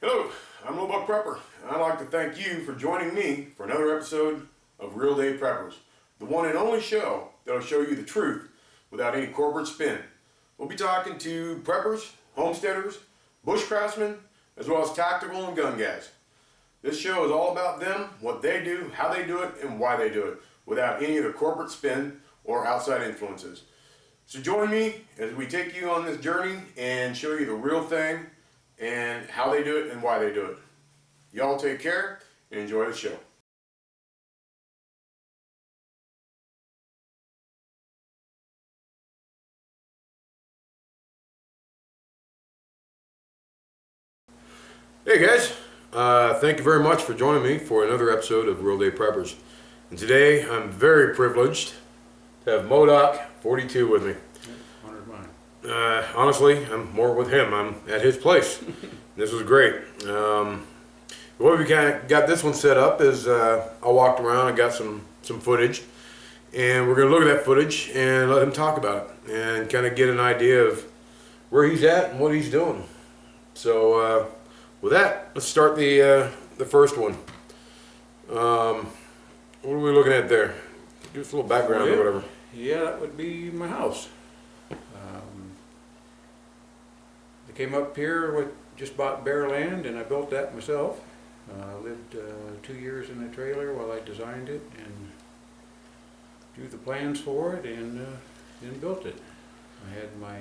Hello, I'm Little Buck Prepper, and I'd like to thank you for joining me for another episode of Real Day Preppers, the one and only show that'll show you the truth without any corporate spin. We'll be talking to preppers, homesteaders, bushcraftsmen, as well as tactical and gun guys. This show is all about them, what they do, how they do it, and why they do it, without any of the corporate spin or outside influences. So join me as we take you on this journey and show you the real thing and how they do it and why they do it. Y'all take care and enjoy the show. Hey guys, thank you very much for joining me for another episode of Real Day Preppers. And today I'm very privileged to have Modoc 42 with me. Honored mine. Honestly, I'm more with him. I'm at his place. This was great. The way we kind of got this one set up is I walked around and got some footage, and we're going to look at that footage and let him talk about it and kind of get an idea of where he's at and what he's doing. So with that, let's start the first one. What are we looking at there? Give us a little background or whatever. Yeah, that would be my house. I came up here with just bought bare land, and I built that myself. I lived 2 years in a trailer while I designed it and drew the plans for it, and then built it. I had my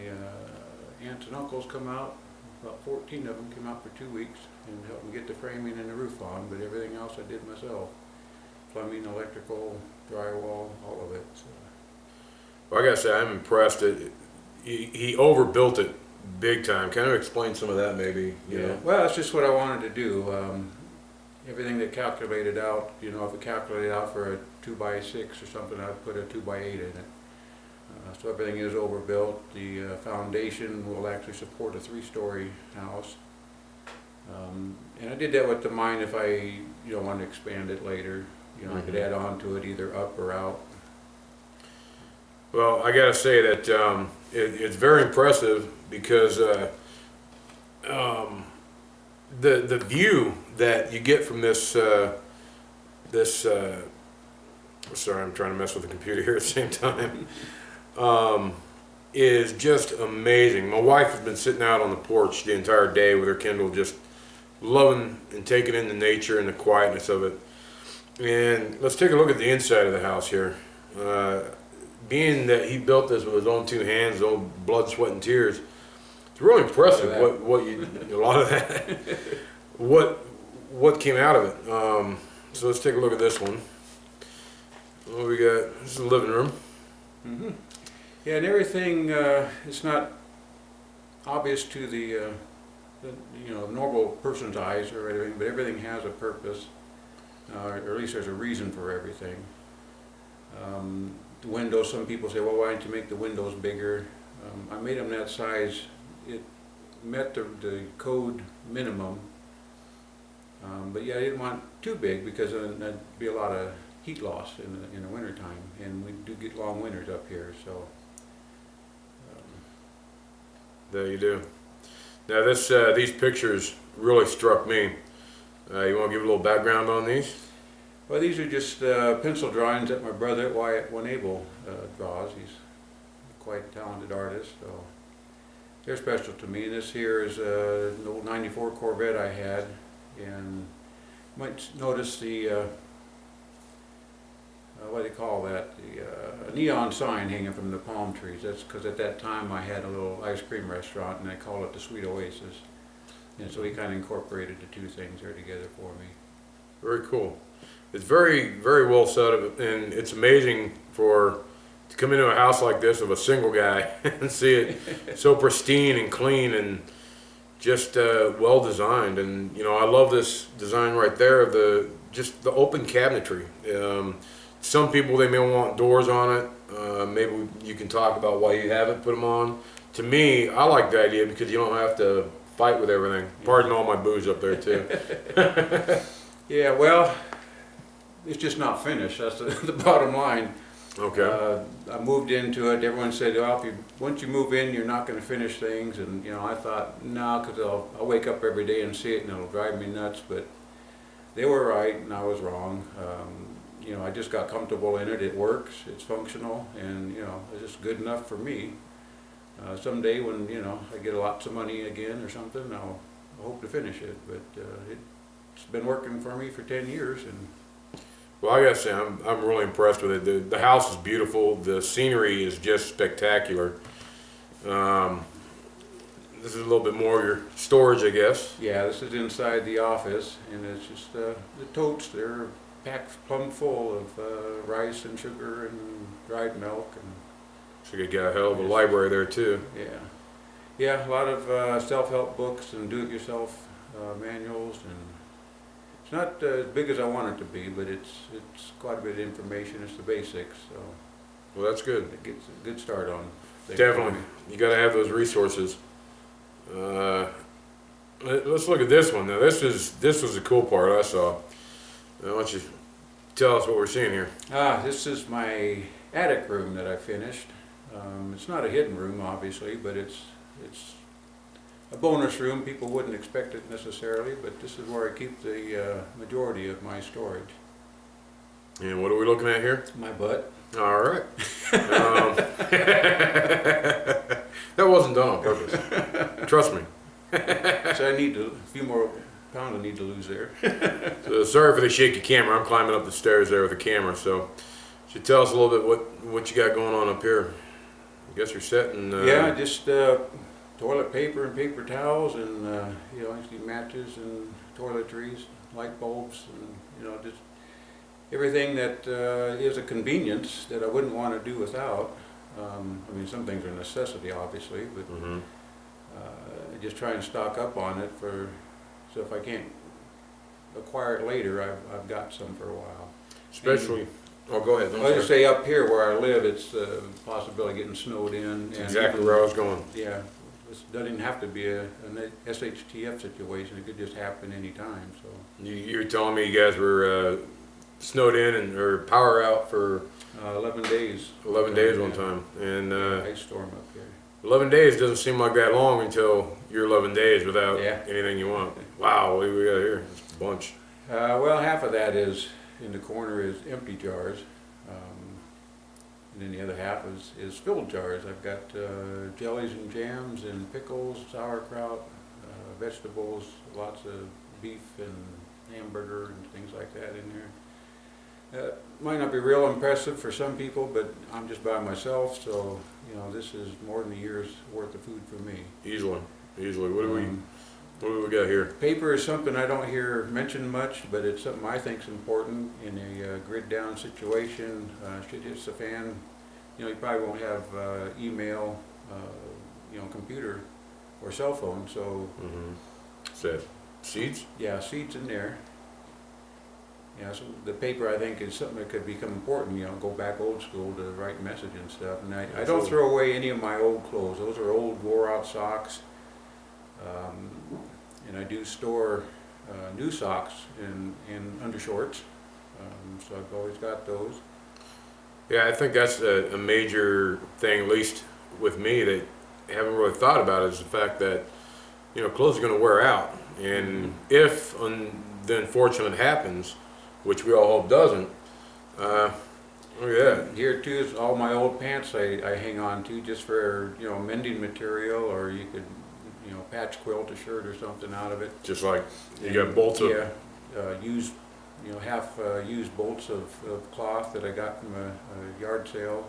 aunts and uncles come out. About 14 of them came out for 2 weeks and helped me get the framing and the roof on, but everything else I did myself. Plumbing, electrical, drywall, all of it. So. Well, I gotta say, I'm impressed. He overbuilt it big time. Kind of explain some of that, maybe. You know? Well, that's just what I wanted to do. Everything that calculated out, if it calculated out for a 2x6 or something, I'd put a 2x8 in it. So everything is overbuilt. The foundation will actually support a 3-story house. And I did that with the mind if I, want to expand it later. I could add on to it either up or out. Well, I gotta say that it's very impressive because the view that you get from this sorry, I'm trying to mess with the computer here at the same time. Is just amazing. My wife has been sitting out on the porch the entire day with her Kindle, just loving and taking in the nature and the quietness of it. And let's take a look at the inside of the house here. Being that he built this with his own 2 hands, his own blood, sweat, and tears, it's really impressive what you a lot of that what came out of it. So let's take a look at this one. What we got? This is the living room. Mm-hmm. Yeah, and everything, it's not obvious to the normal person's eyes or anything, but everything has a purpose, or at least there's a reason for everything. The windows, some people say, well, why didn't you make the windows bigger? I made them that size. It met the code minimum, but yeah, I didn't want too big because then there'd be a lot of heat loss in the winter time, and we do get long winters up here, so. There you do. Now these pictures really struck me. You want to give a little background on these? Well, these are just pencil drawings that my brother Wyatt Winable draws. He's a quite talented artist, so they're special to me. This here is an old '94 Corvette I had, and you might notice the what do they call that? The neon sign hanging from the palm trees. That's because at that time I had a little ice cream restaurant, and I called it the Sweet Oasis. And so he kind of incorporated the 2 things there together for me. Very cool. It's very, very well set up, and it's amazing to come into a house like this of a single guy and see it so pristine and clean and just well designed. And I love this design right there of just the open cabinetry. Some people, they may want doors on it. Maybe you can talk about why you haven't put them on. To me, I like the idea because you don't have to fight with everything. Pardon all my booze up there too. Yeah, well, it's just not finished. That's the bottom line. Okay. I moved into it. Everyone said, "Well, once you move in, you're not going to finish things." And I thought, no, because I'll wake up every day and see it, and it'll drive me nuts. But they were right, and I was wrong. I just got comfortable in it. It works. It's functional, and it's just good enough for me. Someday, when I get lots of money again or something, I'll hope to finish it. But it's been working for me for 10 years, and. Well, I gotta say, I'm really impressed with it. The house is beautiful. The scenery is just spectacular. This is a little bit more of your storage, I guess. Yeah, this is inside the office, and it's just the totes. They're packed plumb full of rice and sugar and dried milk, and So you got a hell of a library there too. yeah, a lot of self-help books and do-it-yourself manuals, and it's not as big as I want it to be, but it's quite a bit of information. It's the basics, so Well, that's good. it gets a good start on things. Definitely, you got to have those resources. Let's look at this one now. This was the cool part I saw. Why don't you tell us what we're seeing here? This is my attic room that I finished. It's not a hidden room, obviously, but it's a bonus room. People wouldn't expect it necessarily, but this is where I keep the majority of my storage. And what are we looking at here? My butt. All right. That wasn't done on purpose. Trust me. So I need a few more pounds I need to lose there. So sorry for the shaky camera. I'm climbing up the stairs there with the camera. So, should tell us a little bit what you got going on up here. I guess you're setting. Yeah, just toilet paper and paper towels, and usually matches and toiletries, light bulbs, and just everything that is a convenience that I wouldn't want to do without. Some things are a necessity, obviously, but just try and stock up on it so if I can't acquire it later, I've got some for a while. Especially. Go ahead. I'll just say up here where I live, it's a possibility of getting snowed in. That's exactly where I was going. Yeah, this doesn't have to be an SHTF situation. It could just happen any time. So You were telling me you guys were snowed in or power out for 11 days. 11 days one time, and ice storm up here. 11 days doesn't seem like that long until you're 11 days without Yeah. anything you want. Wow, what do we got here? It's a bunch. Well, half of that is in the corner is empty jars, and then the other half is filled jars. I've got jellies and jams and pickles, sauerkraut, vegetables, lots of beef and hamburger and things like that in there. Might not be real impressive for some people, but I'm just by myself, so this is more than a year's worth of food for me. Easily. What do we got here? Paper is something I don't hear mentioned much, but it's something I think is important in a grid down situation. Shit hits the fan, you probably won't have email, computer or cell phone, so. Set. Seeds? Yeah, seeds in there. Yeah, so the paper I think is something that could become important, go back old school to write message and stuff. And I don't throw away any of my old clothes. Those are old wore out socks. And I do store new socks in undershorts, so I've always got those. Yeah, I think that's a major thing, at least with me, that I haven't really thought about, is the fact that clothes are going to wear out, and if the unfortunate happens, which we all hope doesn't, look at that. Here too is all my old pants I hang on to just for mending material, or you could patch quilt a shirt or something out of it. Just like you got bolts of used half used bolts of cloth that I got from a yard sale.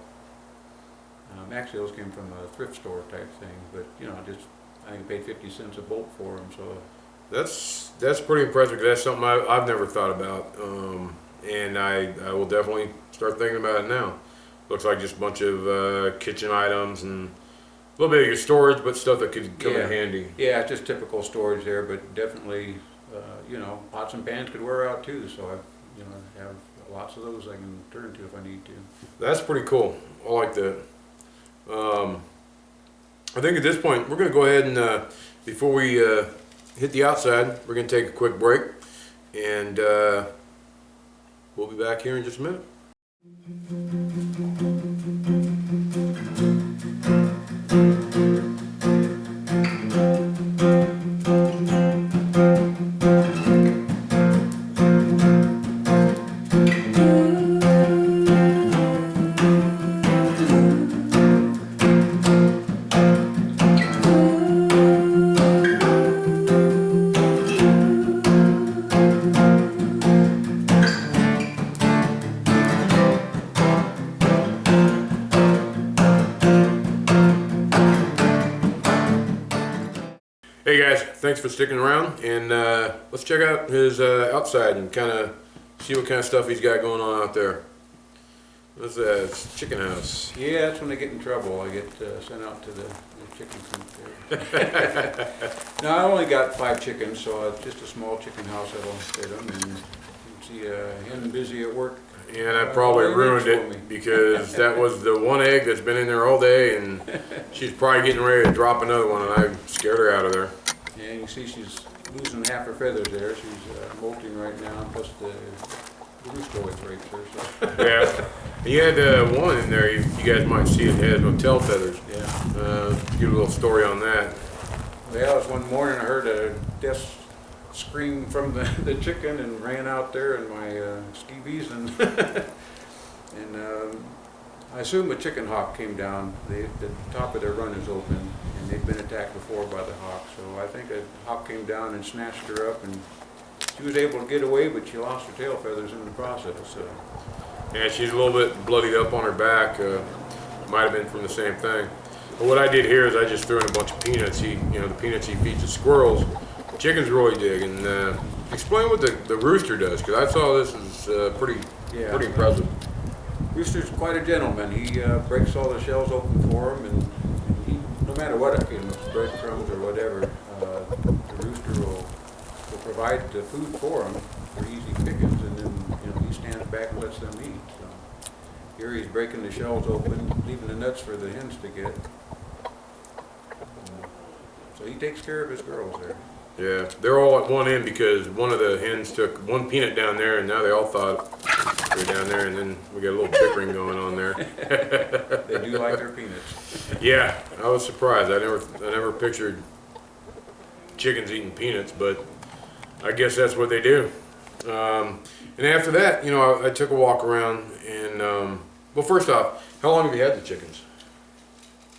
Actually, those came from a thrift store type thing, but I think I paid 50 cents a bolt for them. So that's pretty impressive, because that's something I've never thought about, and I will definitely start thinking about it now. Looks like just a bunch of kitchen items and a little bit of your storage, but stuff that could come in handy. Yeah, it's just typical storage there, but definitely, pots and pans could wear out too. So I have lots of those I can turn to if I need to. That's pretty cool. I like that. I think at this point we're going to go ahead and before we hit the outside, we're going to take a quick break, and we'll be back here in just a minute. Hey guys, thanks for sticking around, and let's check out his outside and kind of see what kind of stuff he's got going on out there. What's that? It's chicken house. Yeah, that's when I get in trouble. I get sent out to the chicken coop there. No, I only got 5 chickens, so it's just a small chicken house that'll fit them. And you can see him busy at work. Yeah, and I probably ruined it because that was the one egg that's been in there all day, and she's probably getting ready to drop another one, and I scared her out of there. Yeah, you can see she's losing half her feathers there. She's molting right now, plus the rooster always rapes her. So. Yeah. You had one in there, you guys might see it, has no tail feathers. Yeah. Give a little story on that. Well, it was one morning I heard a death scream from the chicken and ran out there in my skivvies and and I assume a chicken hawk came down. The top of their run is open and they'd been attacked before by the hawk. So I think a hawk came down and snatched her up, and she was able to get away, but she lost her tail feathers in the process. So. Yeah, she's a little bit bloodied up on her back. Might have been from the same thing. But what I did here is I just threw in a bunch of peanuts. The peanuts he feeds the squirrels. The chickens really dig. And explain what the rooster does, because I saw this is pretty impressive. Rooster's quite a gentleman. He breaks all the shells open for him, and he, no matter what I feed him, breadcrumbs or whatever, the rooster will provide the food for him for easy pickings, and then he stands back and lets them eat. So here he's breaking the shells open, leaving the nuts for the hens to get. So he takes care of his girls there. Yeah, they're all at one end because one of the hens took one peanut down there, and now they all thought they're down there, and then we got a little bickering going on there. They do like their peanuts. Yeah, I was surprised. I never pictured chickens eating peanuts, but I guess that's what they do. And after that, I took a walk around, and well, first off, how long have you had the chickens?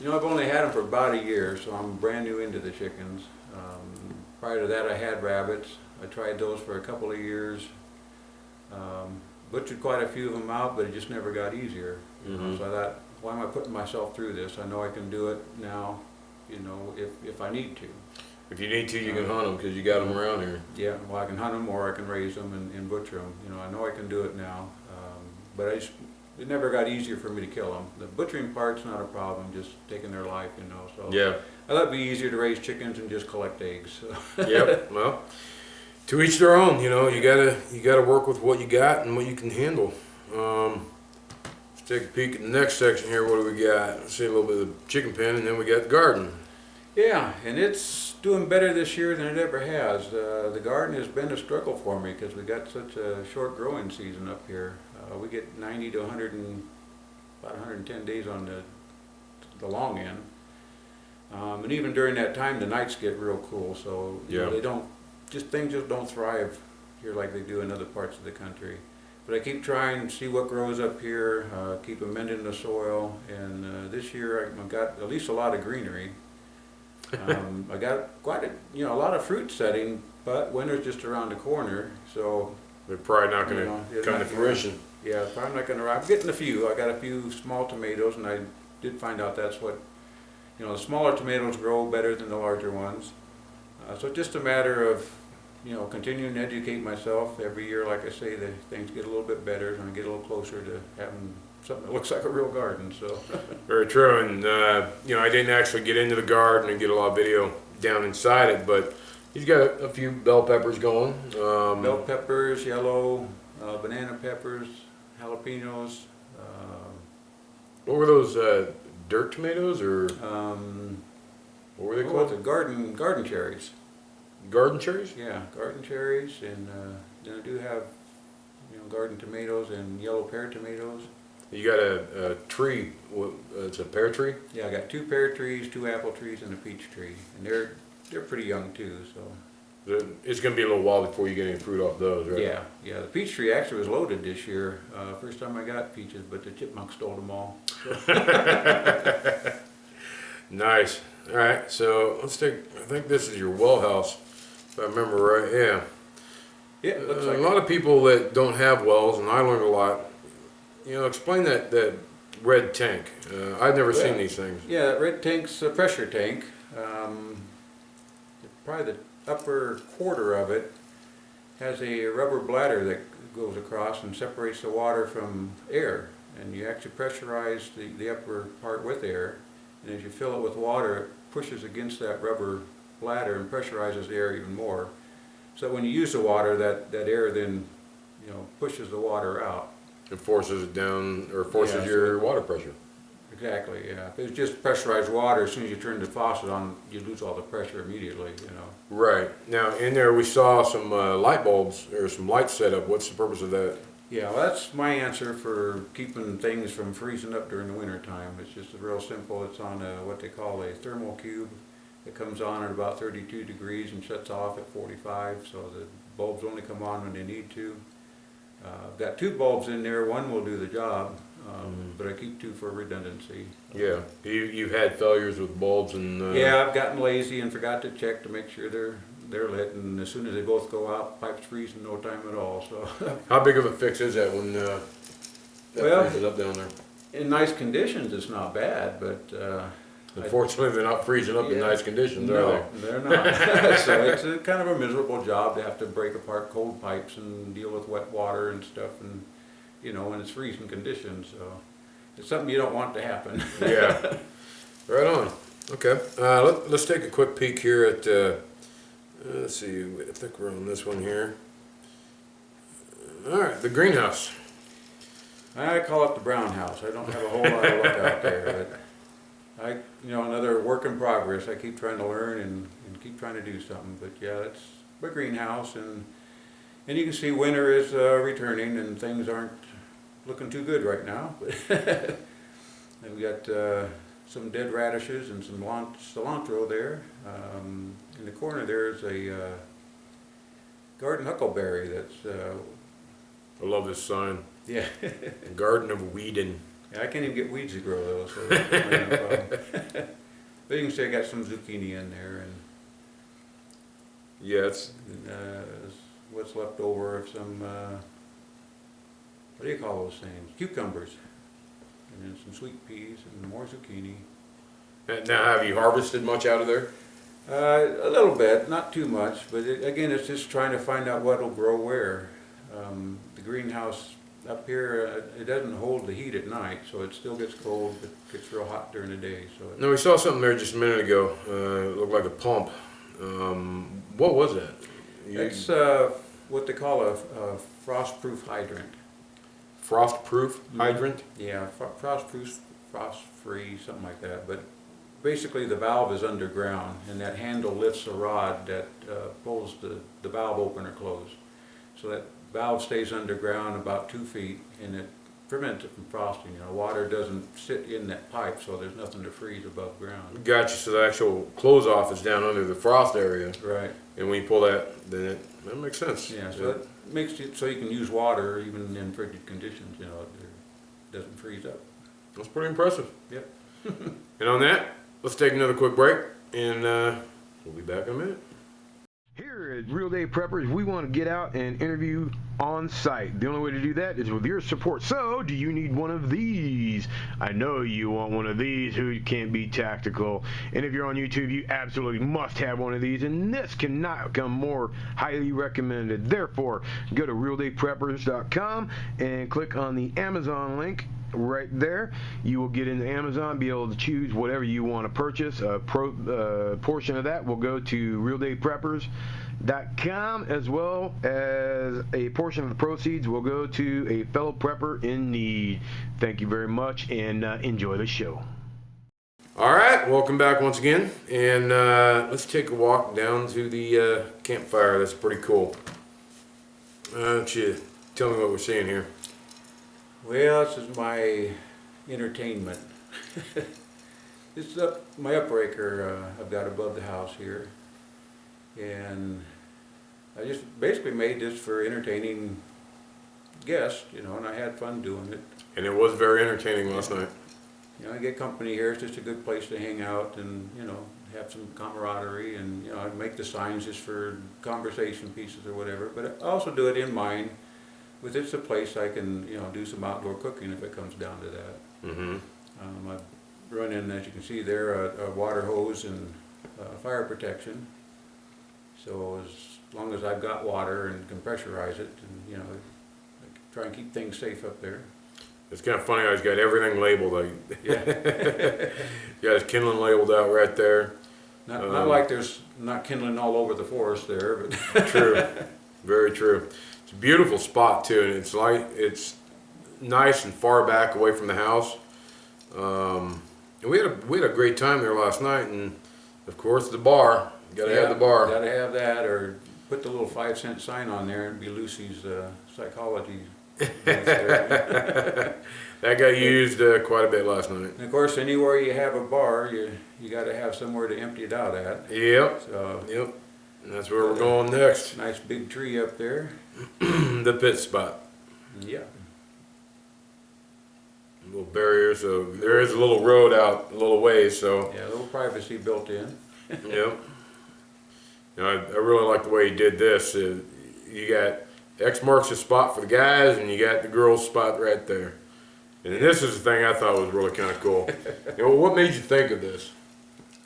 I've only had them for about a year, so I'm brand new into the chickens. Prior to that, I had rabbits. I tried those for a couple of years. Butchered quite a few of them out, but it just never got easier. Mm-hmm. So I thought, why am I putting myself through this? I know I can do it now, if I need to. If you need to, you can hunt them because you got them around here. Yeah, well, I can hunt them or I can raise them and butcher them. I know I can do it now, but it never got easier for me to kill them. The butchering part's not a problem, just taking their life, So yeah, I thought it'd be easier to raise chickens and just collect eggs. So. Yep. Well, to each their own. You gotta work with what you got and what you can handle. Let's take a peek at the next section here. What do we got? Let's see a little bit of the chicken pen, and then we got the garden. Yeah, and it's doing better this year than it ever has. The garden has been a struggle for me because we got such a short growing season up here. We get 90 to 100 and about 110 days on the long end. And even during that time, the nights get real cool. So things just don't thrive here like they do in other parts of the country. But I keep trying to see what grows up here, keep amending the soil, and this year I've got at least a lot of greenery. I got quite a lot of fruit setting, but winter's just around the corner, so they're probably not going to come to fruition. Yeah, probably not going to. I'm getting a few. I got a few small tomatoes, and I did find out that's what the smaller tomatoes grow better than the larger ones. So it's just a matter of continuing to educate myself every year. Like I say, the things get a little bit better, and I get a little closer to having something that looks like a real garden. So very true. And I didn't actually get into the garden and get a lot of video down inside it, but he's got a few bell peppers going. Bell peppers, yellow, banana peppers, jalapenos. What were those? Dirt tomatoes or what were they called? The garden cherries. Garden cherries? Yeah, garden cherries, and then I do have garden tomatoes and yellow pear tomatoes. You got a tree. It's a pear tree. Yeah, I got 2 pear trees, 2 apple trees, and a peach tree, and they're pretty young too. So it's going to be a little while before you get any fruit off those, right? Yeah. The peach tree actually was loaded this year. First time I got peaches, but the chipmunks stole them all. So. Nice. All right, so let's take. I think this is your well house, if I remember right. Yeah. Yeah. It looks like a lot of people that don't have wells, and I learned a lot. Explain that red tank. I've never seen these things. Yeah, that red tank's a pressure tank. probably the upper quarter of it has a rubber bladder that goes across and separates the water from air. And you actually pressurize the upper part with air, and as you fill it with water, it pushes against that rubber bladder and pressurizes the air even more. So when you use the water, that air then, pushes the water out. It forces it down, or forces your water pressure. Exactly, yeah. If it's just pressurized water, as soon as you turn the faucet on, you lose all the pressure immediately, Right. Now, in there we saw some light bulbs, or some lights set up. What's the purpose of that? Yeah, well, that's my answer for keeping things from freezing up during the winter time. It's just real simple. It's on what they call a thermal cube. It comes on at about 32 degrees and shuts off at 45, so the bulbs only come on when they need to. I've got 2 bulbs in there. One will do the job, but I keep 2 for redundancy. Yeah, you've had failures with bulbs and... Yeah, I've gotten lazy and forgot to check to make sure they're lit, and as soon as they both go out, pipes freeze in no time at all. So. How big of a fix is that when that freezes up down there? In nice conditions, it's not bad, but unfortunately, they're not freezing up in nice conditions, are they? No, they're not. So it's kind of a miserable job to have to break apart cold pipes and deal with wet water and stuff, and when it's freezing conditions. So it's something you don't want to happen. Yeah. Right on. Okay. Let's take a quick peek here at. Let's see. I think we're on this one here. All right, the greenhouse. I call it the brown house. I don't have a whole lot of look out there, but another work in progress. I keep trying to learn and keep trying to do something. But yeah, it's my greenhouse, and you can see winter is returning, and things aren't looking too good right now. But we've got some dead radishes and some cilantro there. In the corner there's a garden huckleberry that's... I love this sign. Yeah. Garden of Weedon. Yeah, I can't even get weeds to grow though, so that's my problem. But you can see I got some zucchini in there, and yes, what's left over of some what do you call those things? Cucumbers, and then some sweet peas and more zucchini. Now, have you harvested much out of there? A little bit, not too much, but again, it's just trying to find out what'll grow where. The greenhouse up here, it doesn't hold the heat at night, so it still gets cold, but it gets real hot during the day. So no, we saw something there just a minute ago. It looked like a pump. What was that? It's what they call a frost-proof hydrant. Frost-proof hydrant? Yeah, frost-proof, frost-free, something like that. But basically the valve is underground, and that handle lifts a rod that pulls the valve open or close. So that valve stays underground about 2 feet, and it prevents it from frosting. Water doesn't sit in that pipe, so there's nothing to freeze above ground. Gotcha. So the actual close off is down under the frost area. Right. And when you pull that, then that makes sense. Yeah. So it makes it so you can use water even in frigid conditions. It doesn't freeze up. That's pretty impressive. Yep. And on that, let's take another quick break, and we'll be back in a minute. Here at Real Day Preppers, we want to get out and interview on site. The only way to do that is with your support. So, do you need one of these? I know you want one of these. Who can't be tactical? And if you're on YouTube, you absolutely must have one of these. And this cannot come more highly recommended. Therefore, go to RealDayPreppers.com and click on the Amazon link. Right there, you will get into Amazon, be able to choose whatever you want to purchase. A portion of that will go to RealDayPreppers.com, as well as a portion of the proceeds will go to a fellow prepper in need. Thank you very much, and enjoy the show. All right, welcome back once again, and let's take a walk down to the campfire. That's pretty cool. Why don't you tell me what we're seeing here? Well, this is my entertainment. This is my upbreaker I've got above the house here, and I just basically made this for entertaining guests, and I had fun doing it. And it was very entertaining last night. I get company here. It's just a good place to hang out and have some camaraderie, and I make the signs just for conversation pieces or whatever. But I also do it in mind. With it's a place I can, do some outdoor cooking if it comes down to that. Mm-hmm. I've run in, as you can see there, a water hose and fire protection. So as long as I've got water and can pressurize it, and you know, I try and keep things safe up there. It's kind of funny how he's got everything labeled. Like, Yeah. he got his kindling labeled out right there. Not like there's not kindling all over the forest there, but True, very true. It's a beautiful spot too, and it's light. It's nice and far back away from the house. And we had a great time there last night, and of course the bar. Got to have the bar. Got to have that, or put the little 5-cent sign on there and be Lucy's psychology. That got used quite a bit last night. And of course, anywhere you have a bar, you got to have somewhere to empty it out at. Yep. So Yep. And that's where we're going next. nice big tree up there. The pit spot. Yeah. Little barrier, so there is a little road out a little ways. So Yeah, a little privacy built in. yep. You know, I really like the way he did this. You got X marks the spot for the guys, and you got the girls' spot right there. And this is the thing I thought was really kind of cool. You know, what made you think of this?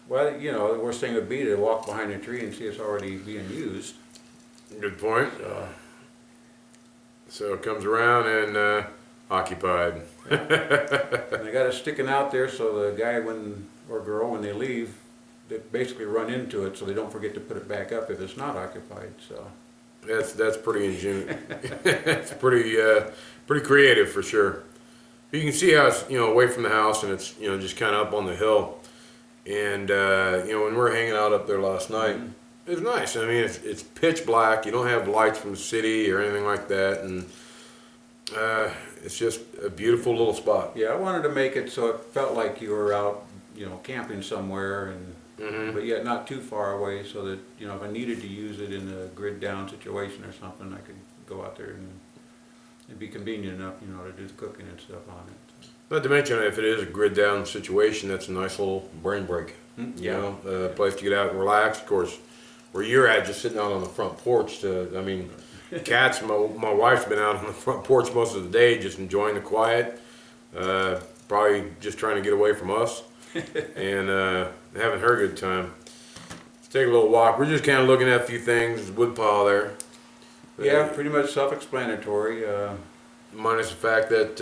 Well, you know, the worst thing would be to walk behind a tree and see it's already being used. Good point. So, So it comes around and occupied. and they got it sticking out there so the guy or girl, when they leave, they basically run into it so they don't forget to put it back up if it's not occupied. So That's pretty ingenious. It's pretty creative for sure. You can see how it's, you know, away from the house, and it's, you know, just kind of up on the hill. And you know, when we were hanging out up there last night, it was nice. I mean, it's pitch black. You don't have lights from the city or anything like that, and it's just a beautiful little spot. yeah, I wanted to make it so it felt like you were out, you know, camping somewhere, and but yet not too far away, so that, you know, if I needed to use it in a grid down situation or something, I could go out there and it'd be convenient enough, you know, to do the cooking and stuff on it. Not to mention, if it is a grid down situation, that's a nice little brain break. You know, a place to get out and relax. Of course, where you're at, just sitting out on the front porch. I mean, cats. My wife's been out on the front porch most of the day, just enjoying the quiet. Probably just trying to get away from us, and having her good time. Let's take a little walk. We're just kind of looking at a few things. Wood pile there. Yeah, pretty much self-explanatory. Minus the fact that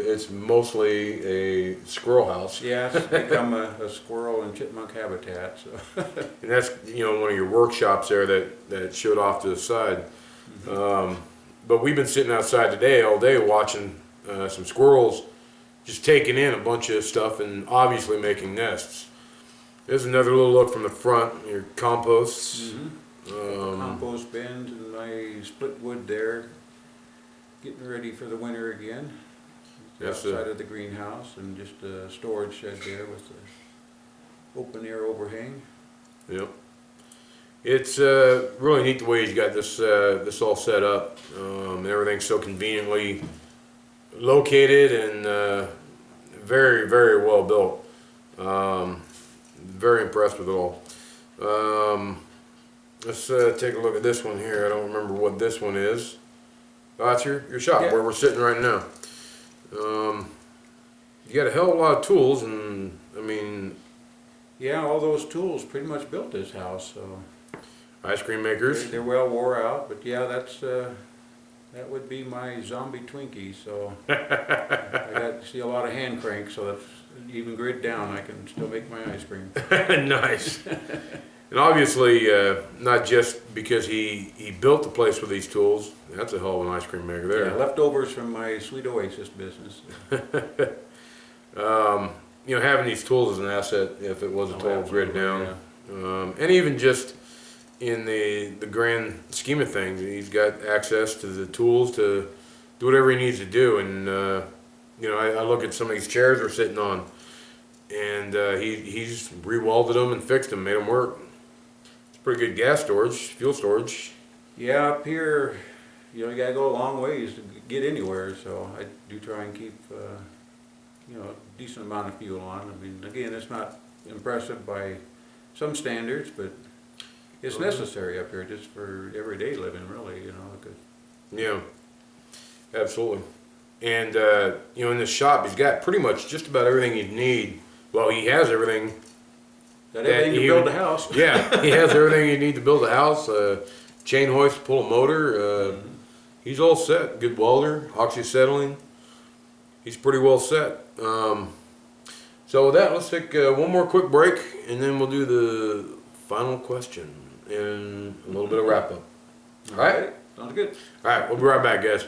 it's mostly a squirrel house. Yeah, it's become a squirrel and chipmunk habitat. So. And that's, you know, one of your workshops there that showed off to the side. But we've been sitting outside today all day watching some squirrels just taking in a bunch of stuff and obviously making nests. There's another little look from the front, your composts. Compost bins and my split wood there, getting ready for the winter again. Yes, Outside of the greenhouse, and just a storage shed there with the open air overhang. Yep. It's really neat the way he's got this all set up. And everything's so conveniently located and very, very well built. Very impressed with it all. Let's take a look at this one here. I don't remember what this one is. Oh, that's your shop where we're sitting right now. You got a hell of a lot of tools, and I mean, Yeah, all those tools pretty much built this house. So ice cream makers. they're well wore out, but yeah, that's that would be my zombie Twinkie. So I got to see a lot of hand cranks, so that's even grid down, I can still make my ice cream. Nice. And obviously, not just because he built the place with these tools. That's a hell of an ice cream maker there. Yeah, leftovers from my Sweet Oasis business. You know, having these tools is an asset if it was a total grid down. Yeah. And even just in the grand scheme of things, he's got access to the tools to do whatever he needs to do. And you know, I look at some of these chairs we're sitting on, and he's re-welded them and fixed them, made them work. It's pretty good gas storage, fuel storage. Yeah, up here, you know, you gotta go a long ways to get anywhere, so I do try and keep, you know, a decent amount of fuel on. I mean, again, it's not impressive by some standards, but it's necessary up here just for everyday living, really, you know. 'Cause Yeah, absolutely. And, you know, in this shop, he's got pretty much just about everything you need. Well, he has everything Got everything to build a house. Yeah, he has everything you need to build a house. Chain hoist to pull a motor. He's all set. Good welder, oxyacetylene. He's pretty well set. So with that, let's take one more quick break, and then we'll do the final question and a little bit of wrap up. All right? Sounds good. All right, we'll be right back, guys.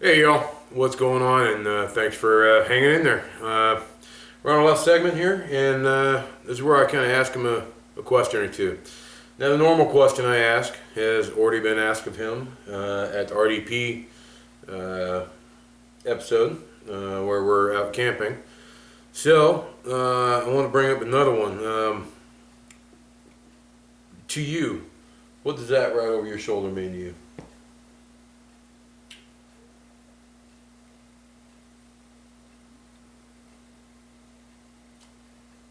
Hey y'all, what's going on? And thanks for hanging in there. We're on the last segment here, and this is where I kind of ask him a question or two. Now, the normal question I ask has already been asked of him at the RDP episode where we're out camping. So I want to bring up another one. To you, what does that right over your shoulder mean to you?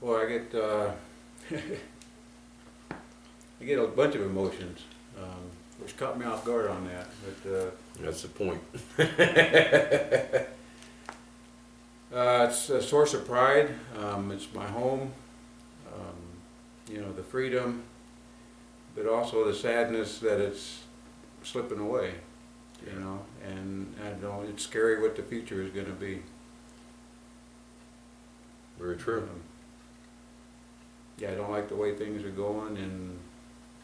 Well, I get I get a bunch of emotions, which caught me off guard on that. But That's the point. it's a source of pride. It's my home. You know, the freedom, but also the sadness that it's slipping away. You know, and I know it's scary what the future is going to be. Very true. Yeah, I don't like the way things are going, and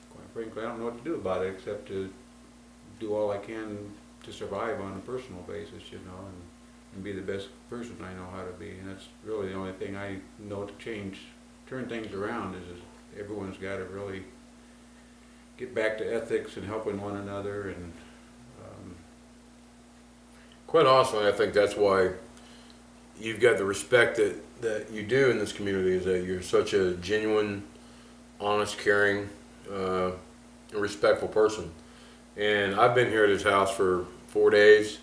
quite frankly, I don't know what to do about it except to do all I can to survive on a personal basis, you know, and be the best person I know how to be. And that's really the only thing I know to change, turn things around, is everyone's got to really get back to ethics and helping one another. And Quite honestly, I think that's why you've got the respect that you do in this community, is that you're such a genuine, honest, caring, and respectful person. And I've been here at his house for 4 days.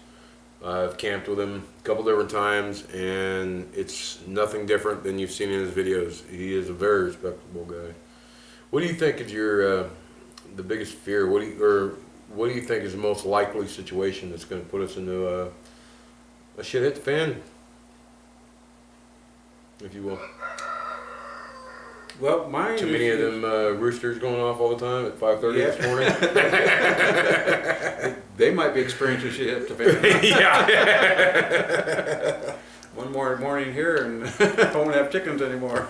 I've camped with him a couple different times, and it's nothing different than you've seen in his videos. He is a very respectable guy. What do you think is your the biggest fear? What do you think is the most likely situation that's going to put us into a shit hit the fan, if you will? well, mine Too many of them roosters going off all the time at 5:30 Yeah. this morning. they might be experiencing shit hit the fan. Yeah. One more morning here, and I won't have chickens anymore.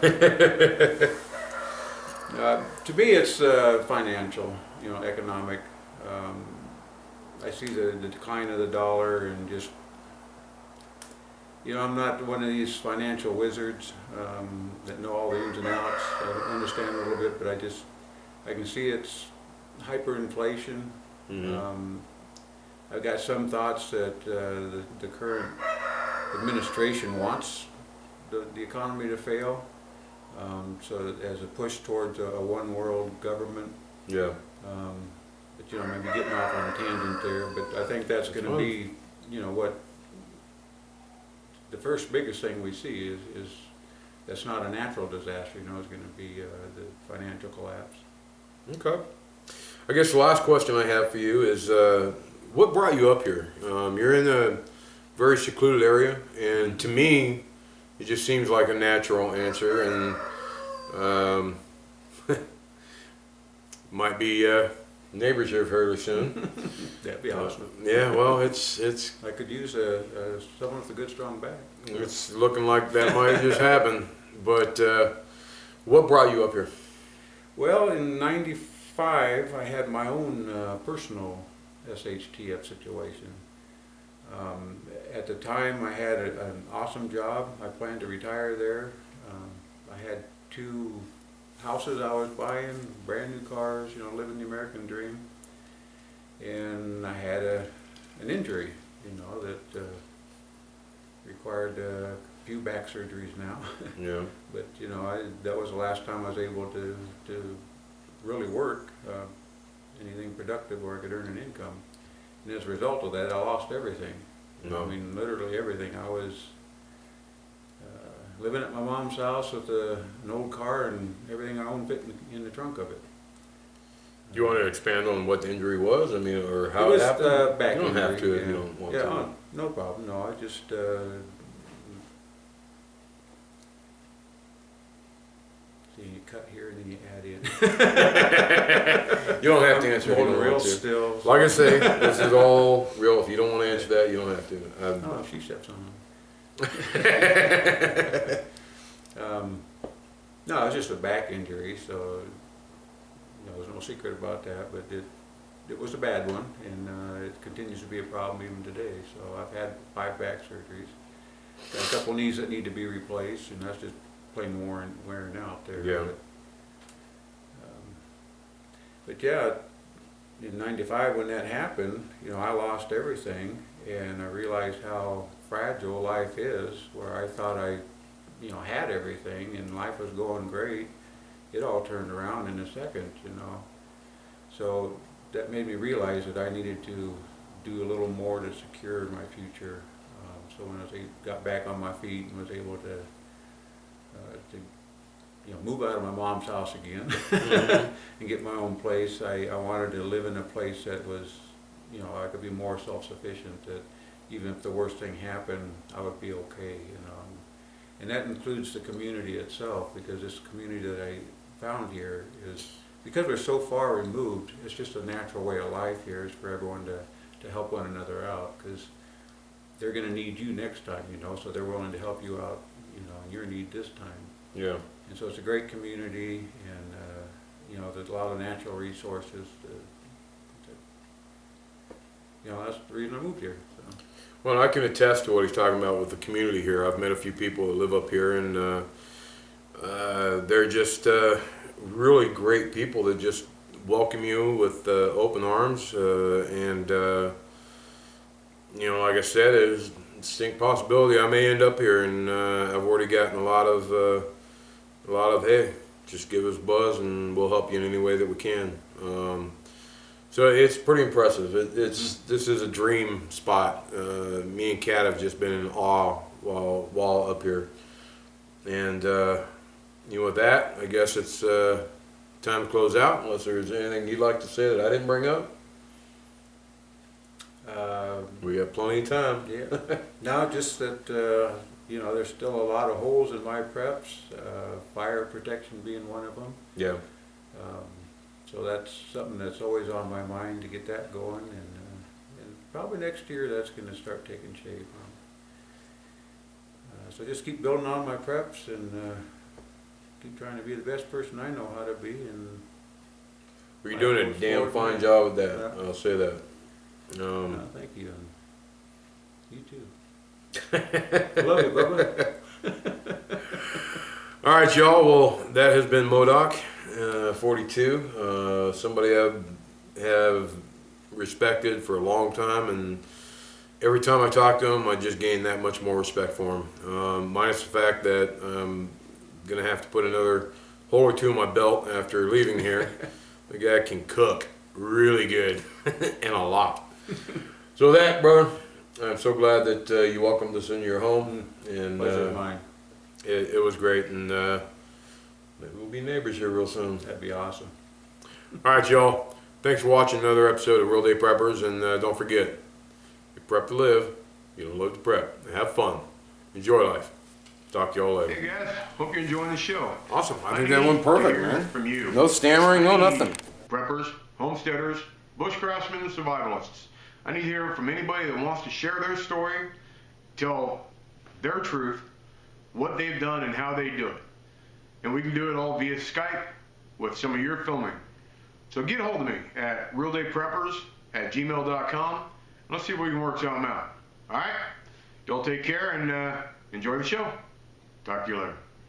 To me, it's financial, you know, economic. I see the decline of the dollar, and just, you know, I'm not one of these financial wizards that know all the ins and outs. I understand a little bit, but I can see it's hyperinflation. Mm-hmm. I've got some thoughts that the current administration wants the economy to fail, so that as a push towards a one world government. Yeah. But you know, maybe getting off on a tangent there, but I think that's going to be, you know, what the first biggest thing we see is that's not a natural disaster. You know, it's going to be the financial collapse. Okay. I guess the last question I have for you is, what brought you up here? You're in a very secluded area, and to me, it just seems like a natural answer, and might be neighbors here fairly soon. That'd be awesome. Yeah, well, it's I could use someone with a good strong back. it's looking like that might just happen. But what brought you up here? Well, in '95, I had my own personal SHTF situation. At the time, I had an awesome job. I planned to retire there. I had 2 houses I was buying, brand new cars, you know, living the American dream. And I had an injury, you know, that required a few back surgeries now. Yeah. But you know, that was the last time I was able to really work anything productive where I could earn an income. And as a result of that, I lost everything. No. I mean, literally everything. I was living at my mom's house with an old car and everything I owned fit in the trunk of it. Do you want to expand on what the injury was? I mean, or how it was, happened? Back you don't have to injury, if you don't want yeah, to. no problem. No, I just see, you cut here and then you add in. You don't have to answer if you Holding don't real want to. still. Like I say, this is all real. If you don't want to answer that, you don't have to. Oh, she steps on them. No, it was just a back injury, so there's no secret about that. But it was a bad one, and it continues to be a problem even today. So I've had 5 back surgeries, got a couple knees that need to be replaced, and that's just plain wearing out there. Yeah. But yeah, in '95 when that happened, I lost everything, and I realized how fragile life is. Where I thought I had everything and life was going great, it all turned around in a second, So that made me realize that I needed to do a little more to secure my future. So when I got back on my feet and was able to move out of my mom's house again and get my own place, I wanted to live in a place that was, I could be more self-sufficient, that even if the worst thing happened, I would be okay, And that includes the community itself, because this community that I found here is, because we're so far removed, it's just a natural way of life here is for everyone to help one another out, because they're going to need you next time, so they're willing to help you out, in your need this time. Yeah. And so it's a great community, and there's a lot of natural resources. That's the reason I moved here. So. Well, I can attest to what he's talking about with the community here. I've met a few people that live up here, and they're just really great people that just welcome you with open arms. Like I said, there's a distinct possibility I may end up here, and I've already gotten a lot of hey, just give us a buzz and we'll help you in any way that we can. So it's pretty impressive. This is a dream spot. Me and Kat have just been in awe while up here. And with that, I guess it's time to close out. Unless there's anything you'd like to say that I didn't bring up. We got plenty of time. Yeah. No, just that there's still a lot of holes in my preps. Fire protection being one of them. Yeah. So that's something that's always on my mind to get that going, and probably next year that's going to start taking shape. So just keep building on my preps and keep trying to be the best person I know how to be. And you're doing a damn fine job with that. Yeah. I'll say that. Thank you. And you too. Love you, Bubba. All right, y'all. Well, that has been Modoc 42. Somebody I have respected for a long time, and every time I talk to him, I just gain that much more respect for him. Minus the fact that I'm gonna have to put another hole or two in my belt after leaving here. The guy can cook really good and a lot. So that, brother, I'm so glad that you welcomed us into your home, and Pleasure of mine. It was great, and maybe we'll be neighbors here real soon. That'd be awesome. All right, y'all. Thanks for watching another episode of Real Day Preppers, and don't forget, you prep to live, you don't live to prep. Have fun. Enjoy life. Talk to y'all later. Hey guys, hope you're enjoying the show. Awesome. I think that went perfect, hear man. From you. No stammering, no nothing. Preppers, homesteaders, bushcraftsmen, and survivalists. I need to hear from anybody that wants to share their story, tell their truth, what they've done and how they do it. And we can do it all via Skype with some of your filming. So get a hold of me at realdaypreppers@gmail.com. And let's see if we can work something out. All right? Y'all take care and enjoy the show. Talk to you later.